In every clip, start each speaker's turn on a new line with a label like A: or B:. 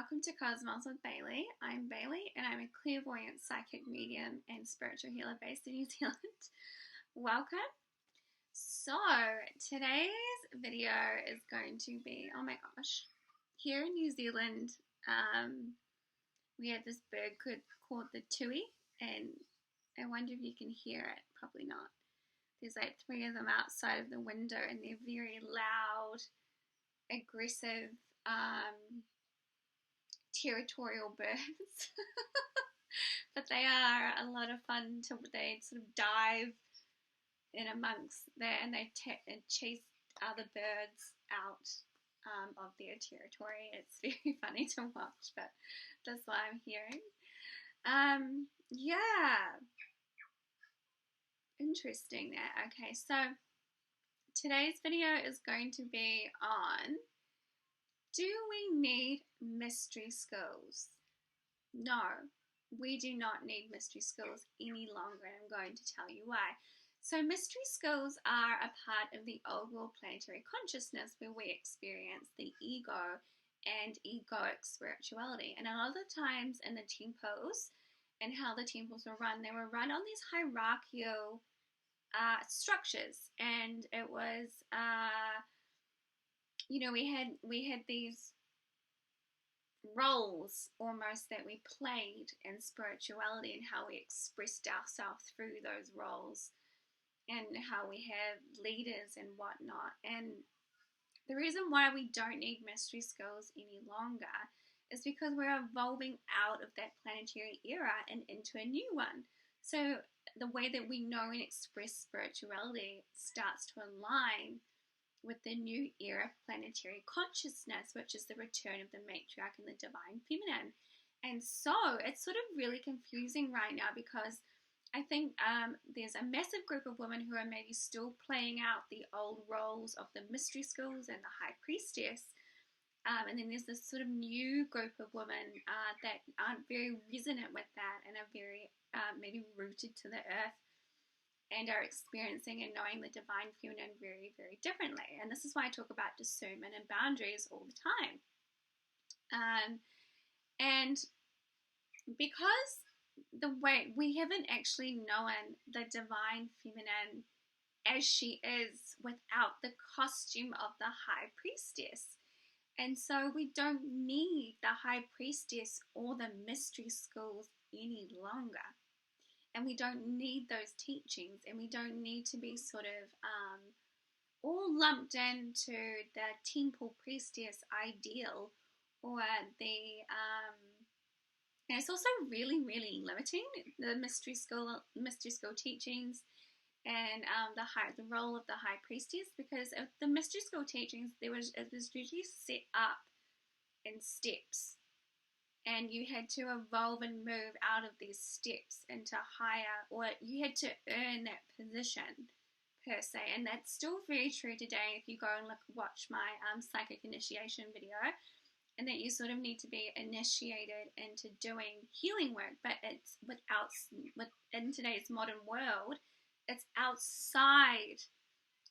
A: Welcome to Cosmos with Bailey. I'm Bailey and I'm a clairvoyant psychic medium and spiritual healer based in New Zealand. Welcome. So today's video is going to be, oh my gosh, here in New Zealand we have this bird called the tui, and I wonder if you can hear it. Probably not. There's like 3 of them outside of the window and they're very loud, aggressive, territorial birds. But they are a lot of fun. They sort of dive in amongst there and they chase other birds out of their territory. It's very funny to watch, but that's what I'm hearing. Yeah, interesting there. Okay, so today's video is going to be on, do we need mystery schools? No, we do not need mystery schools any longer, and I'm going to tell you why. So mystery schools are a part of the old world planetary consciousness where we experience the ego and egoic spirituality. And a lot of the times in the temples and how the temples were run, they were run on these hierarchical structures, and it was we had these roles almost that we played in spirituality and how we expressed ourselves through those roles, and how we have leaders and whatnot. And the reason why we don't need mystery schools any longer is because we're evolving out of that planetary era and into a new one. So the way that we know and express spirituality starts to align with the new era of planetary consciousness, which is the return of the matriarch and the divine feminine. And so it's sort of really confusing right now, because I think there's a massive group of women who are maybe still playing out the old roles of the mystery schools and the high priestess. And then there's this sort of new group of women that aren't very resonant with that and are very maybe rooted to the earth, and are experiencing and knowing the divine feminine very, very differently. And this is why I talk about discernment and boundaries all the time. And because the way we haven't actually known the divine feminine as she is without the costume of the high priestess. And so we don't need the high priestess or the mystery schools any longer. And we don't need those teachings, and we don't need to be sort of all lumped into the temple priestess ideal, or the and it's also really, really limiting, the mystery school teachings and the role of the high priestess, because of the mystery school teachings, it was usually set up in steps. And you had to evolve and move out of these steps into higher, or you had to earn that position per se. And that's still very true today if you go and watch my psychic initiation video, and that you sort of need to be initiated into doing healing work. But it's in today's modern world, it's outside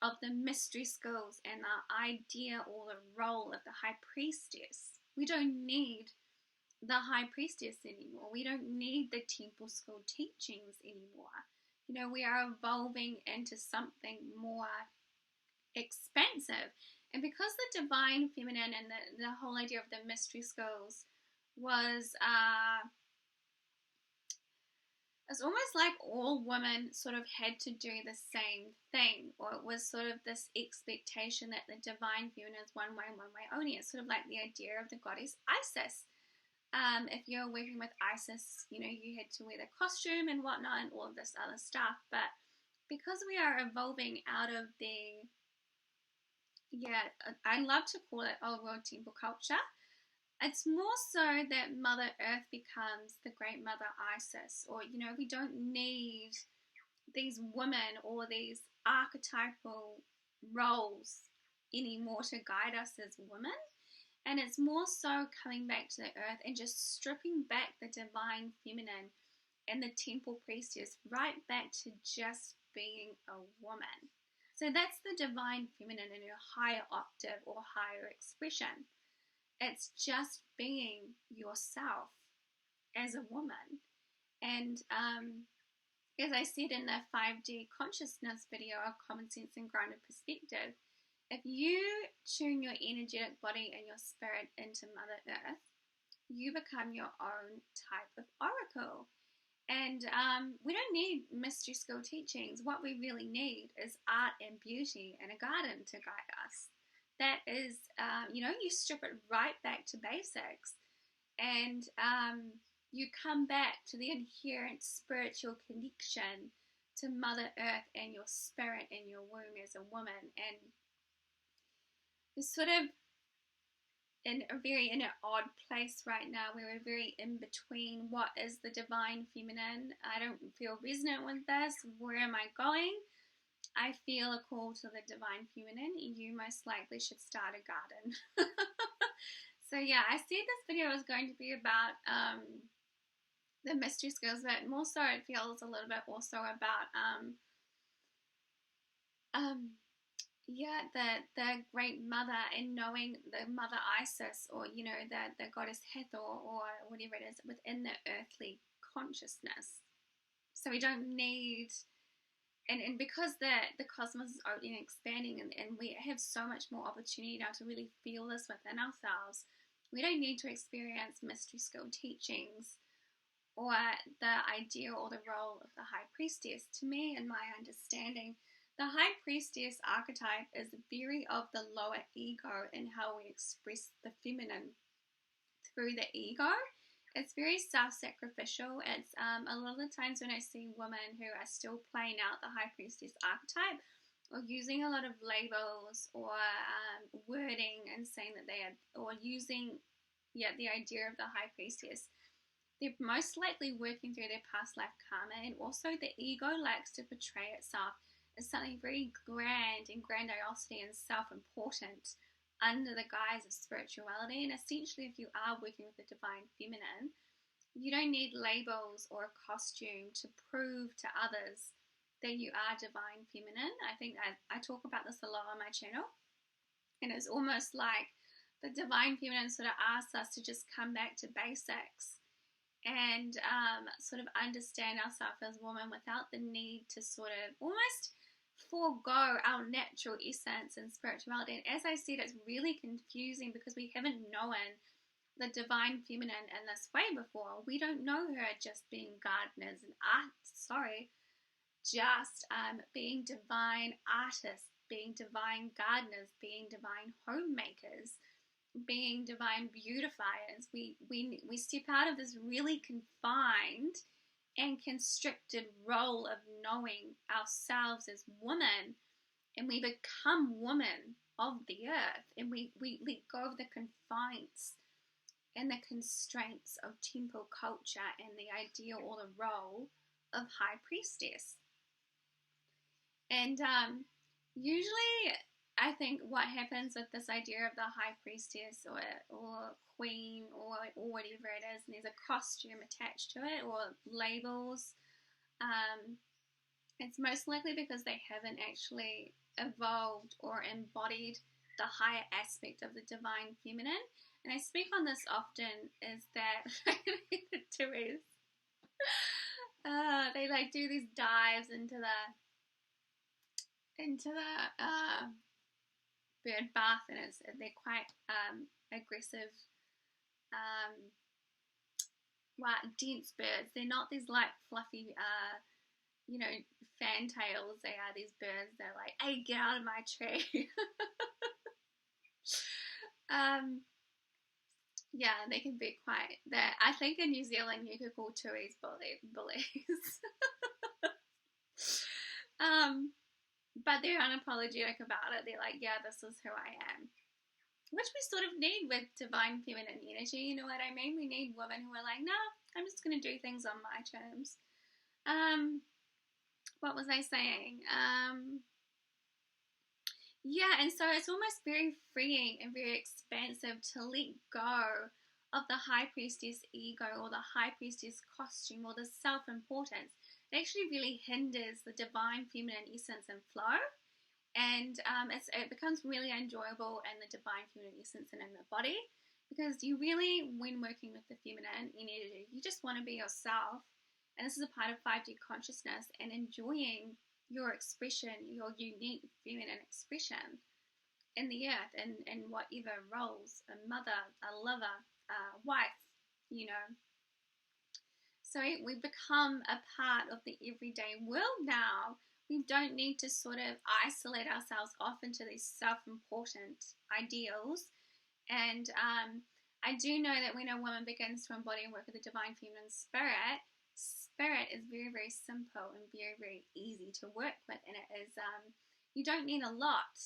A: of the mystery schools and the idea or the role of the high priestess. We don't need the high priestess anymore. We don't need the temple school teachings anymore. We are evolving into something more expansive. And because the divine feminine and the whole idea of the mystery schools was it's almost like all women sort of had to do the same thing, or it was sort of this expectation that the divine feminine is one way and one way only. It's sort of like the idea of the goddess Isis. If you're working with Isis, you had to wear the costume and whatnot and all of this other stuff. But because we are evolving out of I love to call it old world temple culture, it's more so that Mother Earth becomes the great Mother Isis, or, we don't need these women or these archetypal roles anymore to guide us as women. And it's more so coming back to the earth and just stripping back the divine feminine and the temple priestess right back to just being a woman. So that's the divine feminine in her higher octave or higher expression. It's just being yourself as a woman. And as I said in the 5D consciousness video of Commonsense and Grounded Perspective, if you tune your energetic body and your spirit into Mother Earth, you become your own type of oracle. And we don't need mystery school teachings. What we really need is art and beauty and a garden to guide us. That is, you strip it right back to basics. And you come back to the inherent spiritual connection to Mother Earth and your spirit and your womb as a woman. And it's sort of in an odd place right now where we're very in between what is the divine feminine. I don't feel resonant with this. Where am I going? I feel a call to the divine feminine. You most likely should start a garden. So yeah, I said this video was going to be about the mystery skills, but more so it feels a little bit also about the great mother and knowing the mother Isis, or the goddess Hathor, or whatever it is within the earthly consciousness. So we don't need, and because the cosmos is opening and expanding, and we have so much more opportunity now to really feel this within ourselves, we don't need to experience mystery school teachings or the idea or the role of the High Priestess. To me, in my understanding, the High Priestess archetype is very of the lower ego and how we express the feminine through the ego. It's very self-sacrificial. It's a lot of the times when I see women who are still playing out the High Priestess archetype, or using a lot of labels or wording and saying that they are, or using the idea of the High Priestess, they're most likely working through their past life karma, and also the ego likes to portray itself as something very grand and grandiosity and self-important under the guise of spirituality. And essentially, if you are working with the divine feminine, you don't need labels or a costume to prove to others that you are divine feminine. I think I talk about this a lot on my channel, and it's almost like the divine feminine sort of asks us to just come back to basics and sort of understand ourselves as women without the need to sort of almost forego our natural essence and spirituality. And as I said, it's really confusing because we haven't known the divine feminine in this way before. We don't know her just being gardeners and just being divine artists, being divine gardeners, being divine homemakers, being divine beautifiers. We step out of this really confined and constricted role of knowing ourselves as women, and we become women of the earth, and we let go of the confines and the constraints of temple culture and the idea or the role of High Priestess. And usually I think what happens with this idea of the High Priestess or Queen or whatever it is, and there's a costume attached to it or labels, it's most likely because they haven't actually evolved or embodied the higher aspect of the divine feminine. And I speak on this often, is that the Tuis, they like do these dives into the bird bath, and they're quite aggressive, dense birds. They're not these light, fluffy, fantails. They are these birds. They're like, hey, get out of my tree. Yeah, they can be quite. I think in New Zealand you could call Tuis bullies. But they're unapologetic about it. They're like, yeah, this is who I am. Which we sort of need with divine feminine energy, you know what I mean? We need women who are like, no, I'm just going to do things on my terms. What was I saying? Yeah, and so it's almost very freeing and very expansive to let go of the High Priestess ego or the High Priestess costume or the self-importance. It actually really hinders the divine feminine essence and flow, and it becomes really enjoyable in the divine feminine essence and in the body. Because you really, when working with the feminine energy, you just want to be yourself. And this is a part of 5D consciousness and enjoying your expression, your unique feminine expression in the earth and whatever roles, a mother, a lover, a wife, you know. So we become a part of the everyday world now. We don't need to sort of isolate ourselves off into these self-important ideals. And I do know that when a woman begins to embody and work with the divine feminine spirit, spirit is very, very simple and very, very easy to work with. And it is, you don't need a lot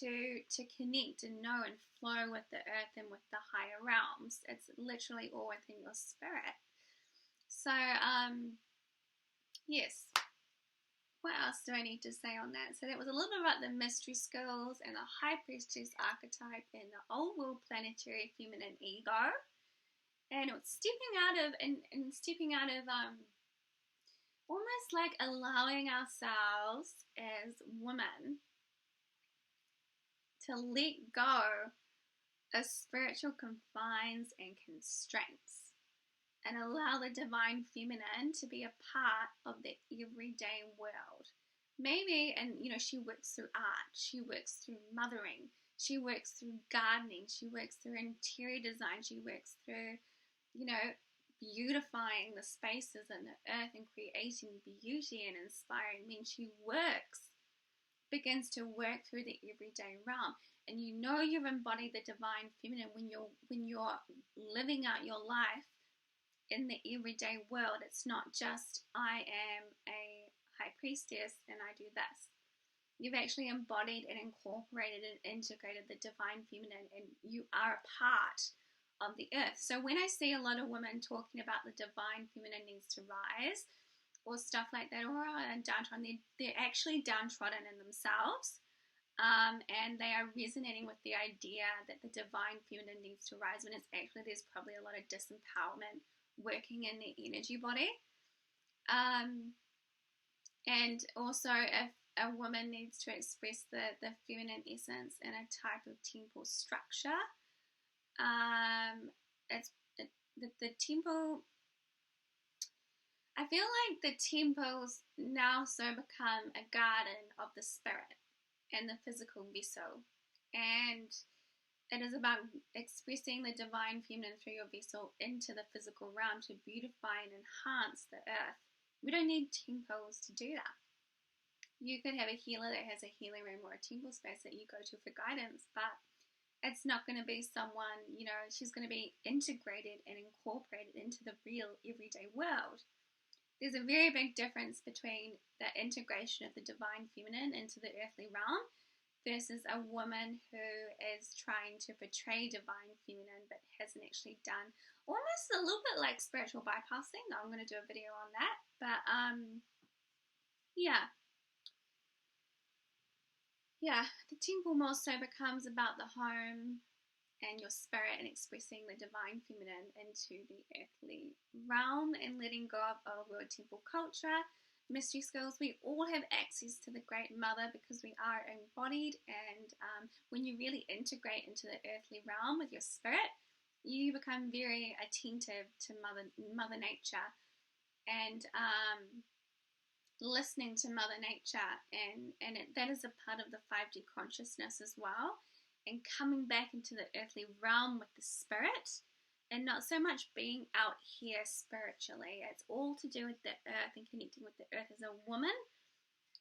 A: to connect and know and flow with the earth and with the higher realms. It's literally all within your spirit. So, yes. What else do I need to say on that? So that was a little bit about the mystery skills and the High Priestess Archetype and the old world planetary feminine ego. And it's stepping out of almost like allowing ourselves as women to let go of spiritual confines and constraints and allow the divine feminine to be a part of the everyday world. Maybe, and you know, she works through art, she works through mothering, she works through gardening, she works through interior design, she works through, you know, beautifying the spaces and the earth and creating beauty and inspiring men. She begins to work through the everyday realm. And you know you've embodied the divine feminine when you're living out your life in the everyday world. It's not just I am a high priestess and I do this. You've actually embodied and incorporated and integrated the divine feminine, and you are a part of the earth. So when I see a lot of women talking about the divine feminine needs to rise or stuff like that, or downtrodden, they're actually downtrodden in themselves, and they are resonating with the idea that the divine feminine needs to rise, when it's actually there's probably a lot of disempowerment working in their energy body. And also, if a woman needs to express the feminine essence in a type of temple structure, the temple, I feel like the temples now so become a garden of the spirit and the physical vessel, and it is about expressing the divine feminine through your vessel into the physical realm to beautify and enhance the earth. We don't need temples to do that. You could have a healer that has a healing room or a temple space that you go to for guidance, but it's not going to be someone, you know, she's going to be integrated and incorporated into the real everyday world. There's a very big difference between the integration of the divine feminine into the earthly realm versus a woman who is trying to portray divine feminine but hasn't actually done almost a little bit like spiritual bypassing. I'm going to do a video on that, but the temple more so becomes about the home and your spirit and expressing the divine feminine into the earthly realm and letting go of old world temple culture, mystery skills. We all have access to the Great Mother because we are embodied, and when you really integrate into the earthly realm with your spirit, you become very attentive to Mother Nature and listening to Mother Nature, and that is a part of the 5D consciousness as well, and coming back into the earthly realm with the spirit and not so much being out here spiritually. It's all to do with the earth and connecting with the earth as a woman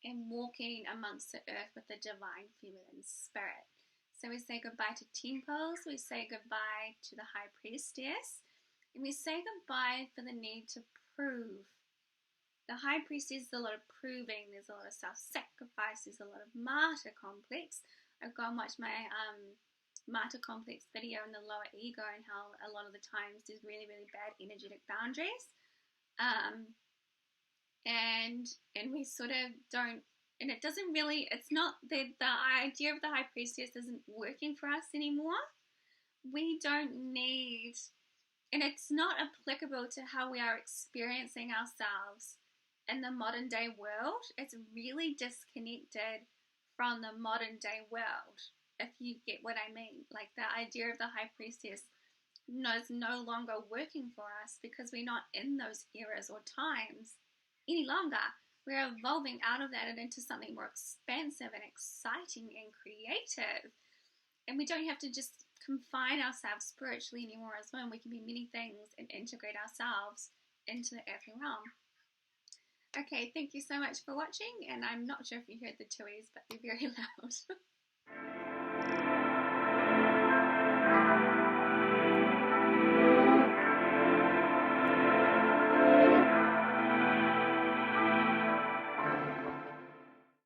A: and walking amongst the earth with the divine feminine spirit. So we say goodbye to temples, we say goodbye to the high priestess, and we say goodbye for the need to prove. The high priestess is a lot of proving, there's a lot of self-sacrifice, there's a lot of martyr complex. I've gone and watched my martyr complex video in the lower ego and how a lot of the times there's really, really bad energetic boundaries. And we sort of don't, and it doesn't really, it's not, the idea of the high priestess isn't working for us anymore. We don't need, and it's not applicable to how we are experiencing ourselves in the modern day world. It's really disconnected from the modern day world, if you get what I mean. Like the idea of the high priestess is no longer working for us because we're not in those eras or times any longer. We're evolving out of that and into something more expansive and exciting and creative. And we don't have to just confine ourselves spiritually anymore as well. We can be many things and integrate ourselves into the earthly realm. Okay, thank you so much for watching, and I'm not sure if you heard the tuies, but they're very loud.